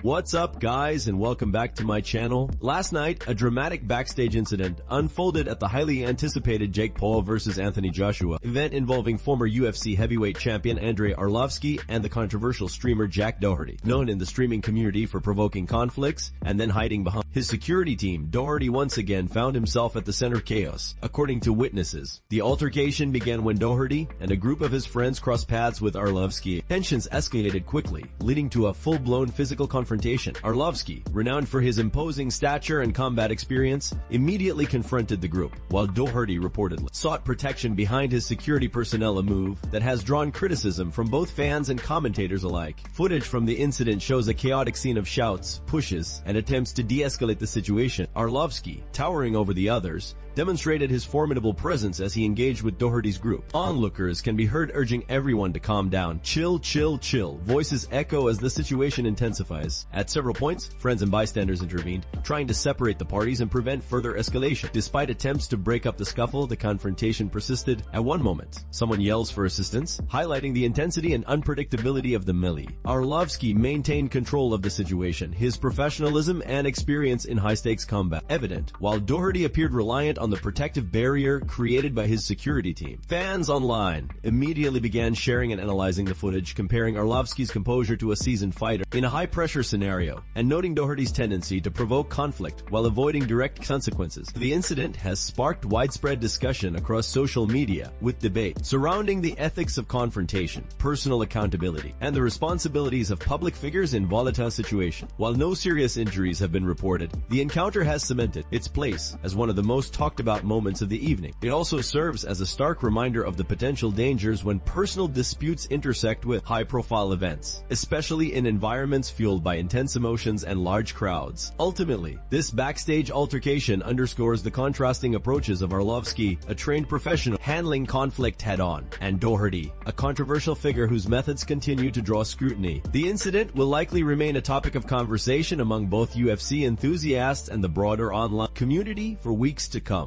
What's up guys and welcome back to my channel. Last night, a dramatic backstage incident unfolded at the highly anticipated Jake Paul vs Anthony Joshua event involving former UFC heavyweight champion Andrei Arlovski and the controversial streamer Jack Doherty, known in the streaming community for provoking conflicts and then hiding behind his security team. Doherty once again found himself at the center of chaos, according to witnesses. The altercation began when Doherty and a group of his friends crossed paths with Arlovski. Tensions escalated quickly, leading to a full-blown physical confrontation. Arlovski, renowned for his imposing stature and combat experience, immediately confronted the group, while Doherty reportedly sought protection behind his security personnel, a move that has drawn criticism from both fans and commentators alike. Footage from the incident shows a chaotic scene of shouts, pushes, and attempts to de-escalate the situation. Arlovski, towering over the others, demonstrated his formidable presence as he engaged with Doherty's group. Onlookers can be heard urging everyone to calm down. Chill, chill, chill. Voices echo as the situation intensifies. At several points, friends and bystanders intervened, trying to separate the parties and prevent further escalation. Despite attempts to break up the scuffle, the confrontation persisted. At one moment, someone yells for assistance, highlighting the intensity and unpredictability of the melee. Arlovski maintained control of the situation, his professionalism and experience in high-stakes combat evident, while Doherty appeared reliant on the protective barrier created by his security team. Fans online immediately began sharing and analyzing the footage, comparing Arlovski's composure to a seasoned fighter in a high-pressure scenario, and noting Doherty's tendency to provoke conflict while avoiding direct consequences. The incident has sparked widespread discussion across social media, with debate surrounding the ethics of confrontation, personal accountability, and the responsibilities of public figures in volatile situations. While no serious injuries have been reported, the encounter has cemented its place as one of the most talked about moments of the evening. It also serves as a stark reminder of the potential dangers when personal disputes intersect with high-profile events, especially in environments fueled by intense emotions and large crowds. Ultimately, this backstage altercation underscores the contrasting approaches of Arlovski, a trained professional handling conflict head-on, and Doherty, a controversial figure whose methods continue to draw scrutiny. The incident will likely remain a topic of conversation among both UFC enthusiasts and the broader online community for weeks to come.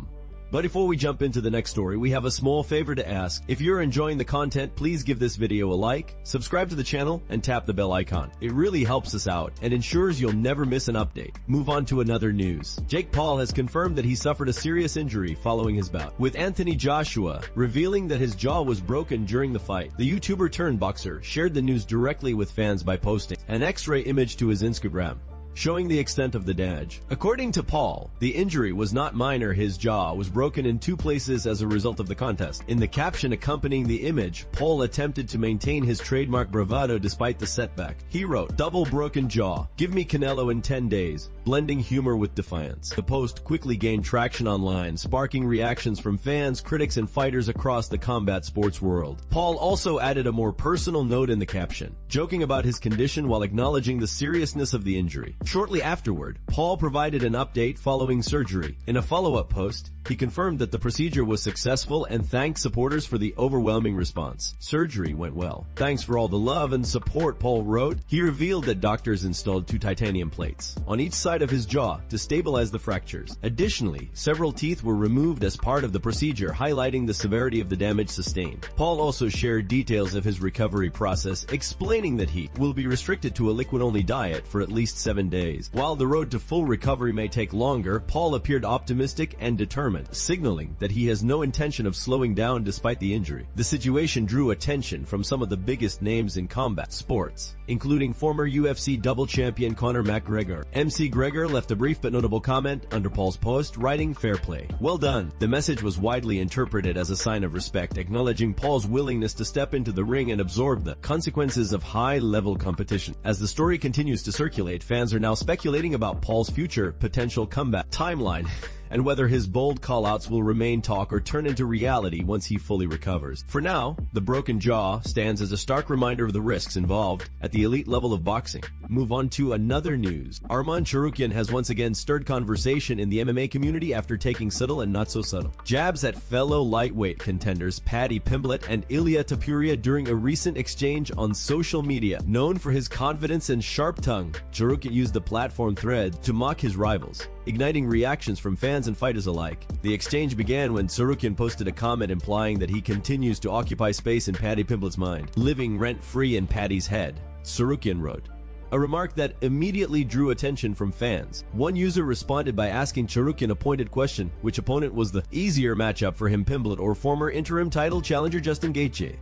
But before we jump into the next story, we have a small favor to ask. If you're enjoying the content, please give this video a like, subscribe to the channel, and tap the bell icon. It really helps us out and ensures you'll never miss an update. Move on to another news. Jake Paul has confirmed that he suffered a serious injury following his bout with Anthony Joshua, revealing that his jaw was broken during the fight. The YouTuber turned boxer shared the news directly with fans by posting an X-ray image to his Instagram, showing the extent of the damage. According to Paul, the injury was not minor. His jaw was broken in 2 places as a result of the contest. In the caption accompanying the image, Paul attempted to maintain his trademark bravado despite the setback. He wrote, "Double broken jaw. Give me Canelo in 10 days. Blending humor with defiance." The post quickly gained traction online, sparking reactions from fans, critics, and fighters across the combat sports world. Paul also added a more personal note in the caption, joking about his condition while acknowledging the seriousness of the injury. Shortly afterward, Paul provided an update following surgery. In a follow-up post, he confirmed that the procedure was successful and thanked supporters for the overwhelming response. "Surgery went well. Thanks for all the love and support," Paul wrote. He revealed that doctors installed 2 titanium plates on each side of his jaw to stabilize the fractures. Additionally, several teeth were removed as part of the procedure, highlighting the severity of the damage sustained. Paul also shared details of his recovery process, explaining that he will be restricted to a liquid-only diet for at least 7 days. While the road to full recovery may take longer, Paul appeared optimistic and determined, signaling that he has no intention of slowing down despite the injury. The situation drew attention from some of the biggest names in combat sports, including former UFC double champion Conor McGregor. MC Gregor left a brief but notable comment under Paul's post, writing, "Fair play. Well done." The message was widely interpreted as a sign of respect, acknowledging Paul's willingness to step into the ring and absorb the consequences of high-level competition. As the story continues to circulate, fans are now speculating about Paul's future potential comeback timeline and whether his bold callouts will remain talk or turn into reality once he fully recovers. For now, the broken jaw stands as a stark reminder of the risks involved at the elite level of boxing. Move on to another news. Arman Tsarukyan has once again stirred conversation in the MMA community after taking subtle and not so subtle jabs at fellow lightweight contenders Paddy Pimblett and Ilia Topuria during a recent exchange on social media. Known for his confidence and sharp tongue, Tsarukyan used the platform Thread to mock his rivals, igniting reactions from fans and fighters alike. The exchange began when Tsarukyan posted a comment implying that he continues to occupy space in Paddy Pimblett's mind, living rent-free in Paddy's head. Tsarukyan wrote, a remark that immediately drew attention from fans. One user responded by asking Tsarukyan a pointed question: which opponent was the easier matchup for him, Pimblett or former interim title challenger Justin Gaethje?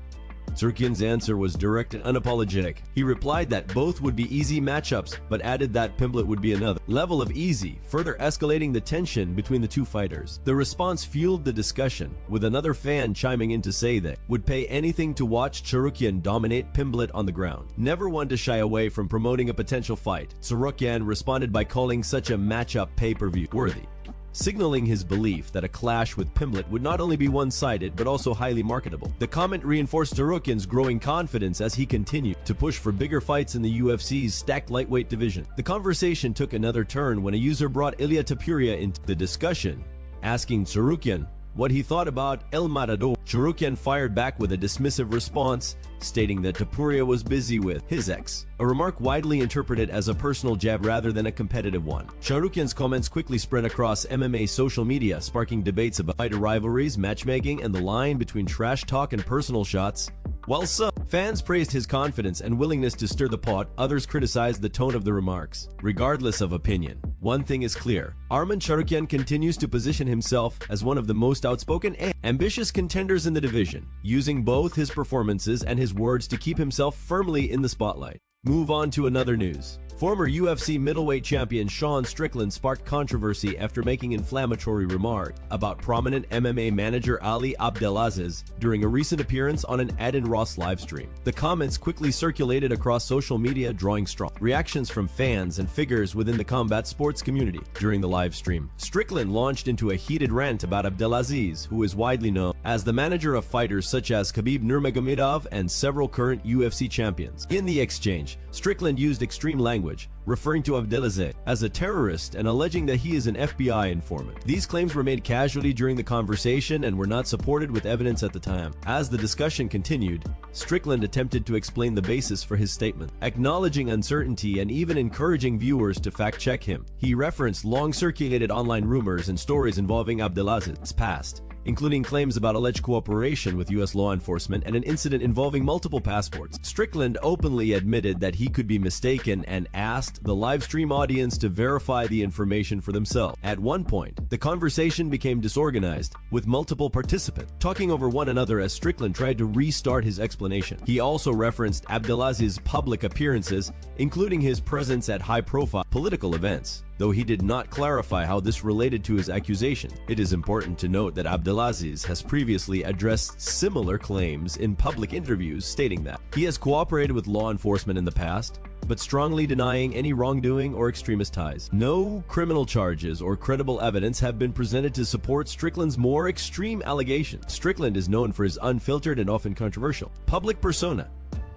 Tsarukyan's answer was direct and unapologetic. He replied that both would be easy matchups, but added that Pimblett would be another level of easy, further escalating the tension between the two fighters. The response fueled the discussion, with another fan chiming in to say they would pay anything to watch Tsarukyan dominate Pimblett on the ground. Never one to shy away from promoting a potential fight, Tsarukyan responded by calling such a matchup pay-per-view worthy, signaling his belief that a clash with Pimblett would not only be one-sided but also highly marketable. The comment reinforced Tsarukyan's growing confidence as he continued to push for bigger fights in the UFC's stacked lightweight division. The conversation took another turn when a user brought Ilia Topuria into the discussion, asking Tsarukyan what he thought about El Matador. Tsarukyan fired back with a dismissive response, stating that Topuria was busy with his ex, a remark widely interpreted as a personal jab rather than a competitive one. Tsarukyan's comments quickly spread across MMA social media, sparking debates about fighter rivalries, matchmaking, and the line between trash talk and personal shots. While some fans praised his confidence and willingness to stir the pot, others criticized the tone of the remarks. Regardless of opinion, one thing is clear: Arman Tsarukyan continues to position himself as one of the most outspoken and ambitious contenders in the division, using both his performances and his words to keep himself firmly in the spotlight. Move on to another news. Former UFC middleweight champion Sean Strickland sparked controversy after making inflammatory remarks about prominent MMA manager Ali Abdelaziz during a recent appearance on an Adin Ross livestream. The comments quickly circulated across social media, drawing strong reactions from fans and figures within the combat sports community. During the livestream, Strickland launched into a heated rant about Abdelaziz, who is widely known as the manager of fighters such as Khabib Nurmagomedov and several current UFC champions. In the exchange, Strickland used extreme language, referring to Abdelaziz as a terrorist and alleging that he is an FBI informant. These claims were made casually during the conversation and were not supported with evidence at the time. As the discussion continued, Strickland attempted to explain the basis for his statement, acknowledging uncertainty and even encouraging viewers to fact-check him. He referenced long-circulated online rumors and stories involving Abdelaziz's past, including claims about alleged cooperation with U.S. law enforcement and an incident involving multiple passports. Strickland openly admitted that he could be mistaken and asked the livestream audience to verify the information for themselves. At one point, the conversation became disorganized, with multiple participants talking over one another as Strickland tried to restart his explanation. He also referenced Abdelaziz's public appearances, including his presence at high-profile political events, though he did not clarify how this related to his accusation. It is important to note that Abdelaziz has previously addressed similar claims in public interviews, stating that he has cooperated with law enforcement in the past, but strongly denying any wrongdoing or extremist ties. No criminal charges or credible evidence have been presented to support Strickland's more extreme allegations. Strickland is known for his unfiltered and often controversial public persona,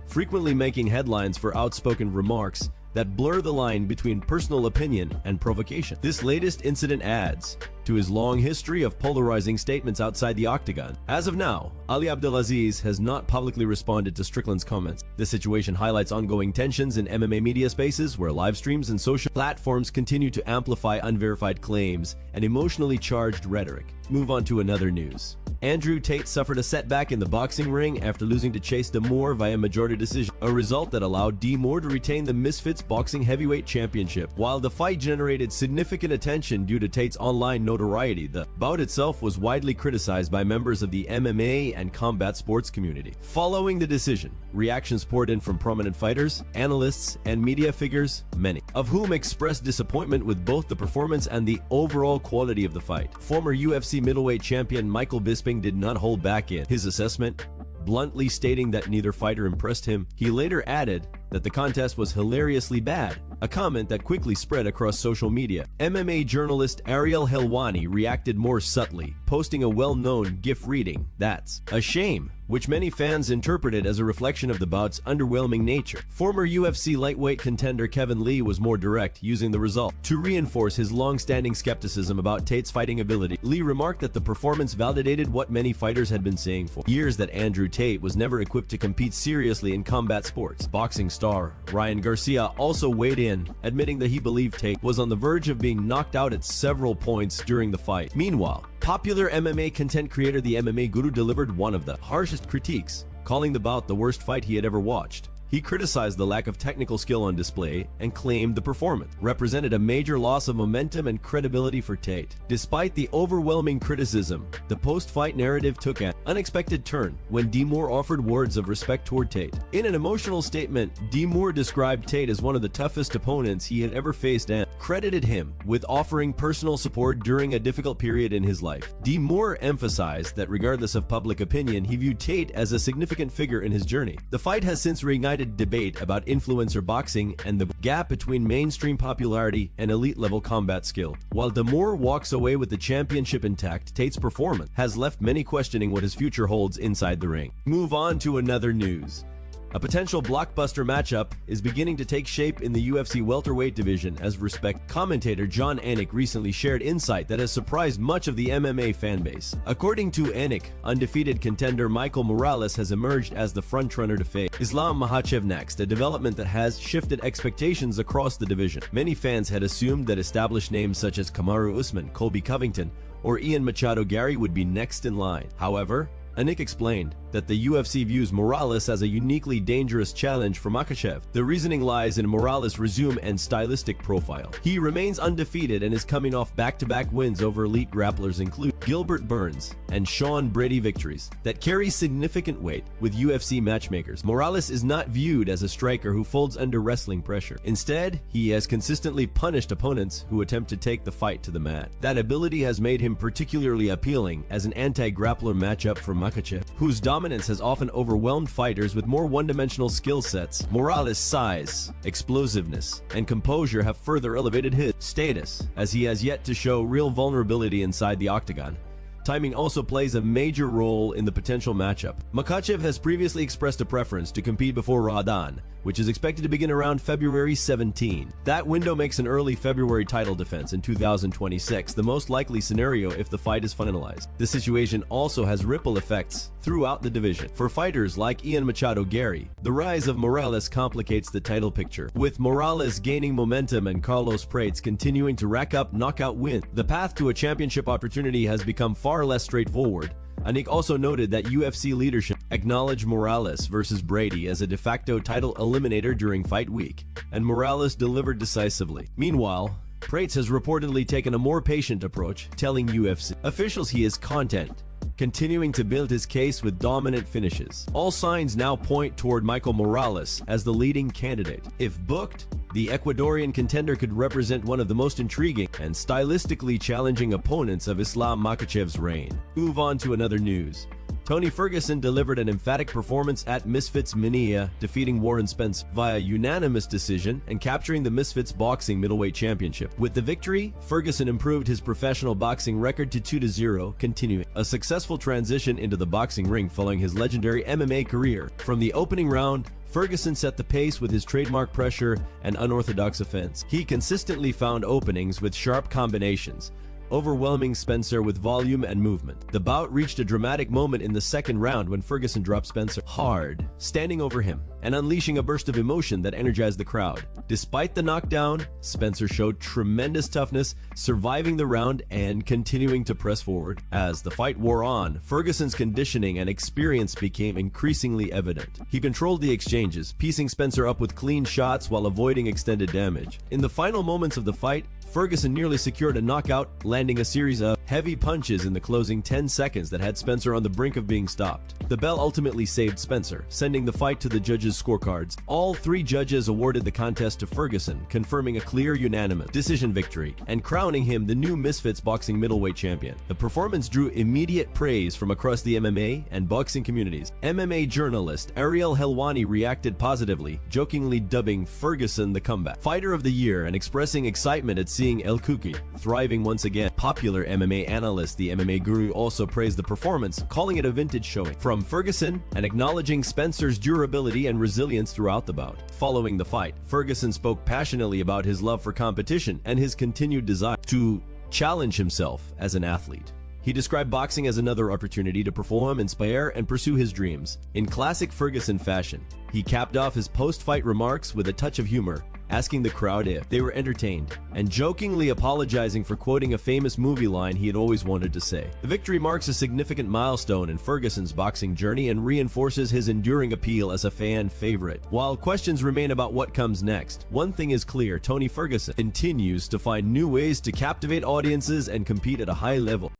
frequently making headlines for outspoken remarks that blur the line between personal opinion and provocation. This latest incident adds to his long history of polarizing statements outside the octagon. As of now, Ali Abdelaziz has not publicly responded to Strickland's comments. This situation highlights ongoing tensions in MMA media spaces, where live streams and social platforms continue to amplify unverified claims and emotionally charged rhetoric. Move on to another news. Andrew Tate suffered a setback in the boxing ring after losing to Chase D'Amour via majority decision, a result that allowed D'Amour to retain the Misfits Boxing Heavyweight Championship. While the fight generated significant attention due to Tate's online notoriety, the bout itself was widely criticized by members of the MMA and combat sports community. Following the decision, reactions poured in from prominent fighters, analysts, and media figures, many of whom expressed disappointment with both the performance and the overall quality of the fight. Former UFC middleweight champion Michael Bisping did not hold back in his assessment, bluntly stating that neither fighter impressed him. He later added that the contest was hilariously bad, a comment that quickly spread across social media. MMA journalist Ariel Helwani reacted more subtly, posting a well-known GIF reading, "That's a shame," which many fans interpreted as a reflection of the bout's underwhelming nature. Former UFC lightweight contender Kevin Lee was more direct, using the result to reinforce his long-standing skepticism about Tate's fighting ability. Lee remarked that the performance validated what many fighters had been saying for years, that Andrew Tate was never equipped to compete seriously in combat sports. Boxing star Ryan Garcia also weighed in, admitting that he believed Tate was on the verge of being knocked out at several points during the fight. Meanwhile, popular MMA content creator The MMA Guru delivered one of the harshest critiques, calling the bout the worst fight he had ever watched. He criticized the lack of technical skill on display and claimed the performance represented a major loss of momentum and credibility for Tate. Despite the overwhelming criticism, the post-fight narrative took an unexpected turn when D. Moore offered words of respect toward Tate. In an emotional statement, D. Moore described Tate as one of the toughest opponents he had ever faced and credited him with offering personal support during a difficult period in his life. D. Moore emphasized that regardless of public opinion, he viewed Tate as a significant figure in his journey. The fight has since reignited debate about influencer boxing and the gap between mainstream popularity and elite-level combat skill. While De Moore walks away with the championship intact, Tate's performance has left many questioning what his future holds inside the ring. Move on to another news. A potential blockbuster matchup is beginning to take shape in the UFC welterweight division as respect commentator John Anik recently shared insight that has surprised much of the MMA fanbase. According to Anik, undefeated contender Michael Morales has emerged as the frontrunner to face Islam Makhachev next, a development that has shifted expectations across the division. Many fans had assumed that established names such as Kamaru Usman, Colby Covington, or Ian Machado Garry would be next in line. However, Anik explained that the UFC views Morales as a uniquely dangerous challenge for Makhachev. The reasoning lies in Morales' resume and stylistic profile. He remains undefeated and is coming off back-to-back wins over elite grapplers including Gilbert Burns and Sean Brady victories that carry significant weight with UFC matchmakers. Morales is not viewed as a striker who folds under wrestling pressure. Instead, he has consistently punished opponents who attempt to take the fight to the mat. That ability has made him particularly appealing as an anti-grappler matchup for Makhachev, whose dominance has often overwhelmed fighters with more one-dimensional skill sets. Morales' size, explosiveness, and composure have further elevated his status, as he has yet to show real vulnerability inside the octagon. Timing also plays a major role in the potential matchup. Makhachev has previously expressed a preference to compete before Ramadan, which is expected to begin around February 17. That window makes an early February title defense in 2026 the most likely scenario if the fight is finalized. The situation also has ripple effects throughout the division. For fighters like Ian Machado Garry, the rise of Morales complicates the title picture. With Morales gaining momentum and Carlos Prates continuing to rack up knockout wins, the path to a championship opportunity has become far less straightforward. Anik also noted that UFC leadership acknowledged Morales versus Brady as a de facto title eliminator during fight week, and Morales delivered decisively. Meanwhile, Prates has reportedly taken a more patient approach, telling UFC officials he is content, continuing to build his case with dominant finishes. All signs now point toward Michael Morales as the leading candidate. If booked, the Ecuadorian contender could represent one of the most intriguing and stylistically challenging opponents of Islam Makhachev's reign. Move on to another news. Tony Ferguson delivered an emphatic performance at Misfits Mania, defeating Warren Spence via unanimous decision and capturing the Misfits Boxing Middleweight Championship. With the victory, Ferguson improved his professional boxing record to 2-0, continuing a successful transition into the boxing ring following his legendary MMA career. From the opening round, Ferguson set the pace with his trademark pressure and unorthodox offense. He consistently found openings with sharp combinations, overwhelming Spencer with volume and movement. The bout reached a dramatic moment in the second round when Ferguson dropped Spencer hard, standing over him and unleashing a burst of emotion that energized the crowd. Despite the knockdown, Spencer showed tremendous toughness, surviving the round and continuing to press forward. As the fight wore on, Ferguson's conditioning and experience became increasingly evident. He controlled the exchanges, piecing Spencer up with clean shots while avoiding extended damage. In the final moments of the fight, Ferguson nearly secured a knockout, landing a series of heavy punches in the closing 10 seconds that had Spencer on the brink of being stopped. The bell ultimately saved Spencer, sending the fight to the judges' scorecards. All three judges awarded the contest to Ferguson, confirming a clear unanimous decision victory and crowning him the new Misfits Boxing Middleweight Champion. The performance drew immediate praise from across the MMA and boxing communities. MMA journalist Ariel Helwani reacted positively, jokingly dubbing Ferguson the comeback fighter of the year and expressing excitement at seeing El Kuki thriving once again. Popular MMA analyst The MMA Guru also praised the performance, calling it a vintage showing from Ferguson and acknowledging Spencer's durability and resilience throughout the bout. Following the fight, Ferguson spoke passionately about his love for competition and his continued desire to challenge himself as an athlete. He described boxing as another opportunity to perform, inspire, and pursue his dreams. In classic Ferguson fashion, he capped off his post-fight remarks with a touch of humor, asking the crowd if they were entertained, and jokingly apologizing for quoting a famous movie line he had always wanted to say. The victory marks a significant milestone in Ferguson's boxing journey and reinforces his enduring appeal as a fan favorite. While questions remain about what comes next, one thing is clear: Tony Ferguson continues to find new ways to captivate audiences and compete at a high level.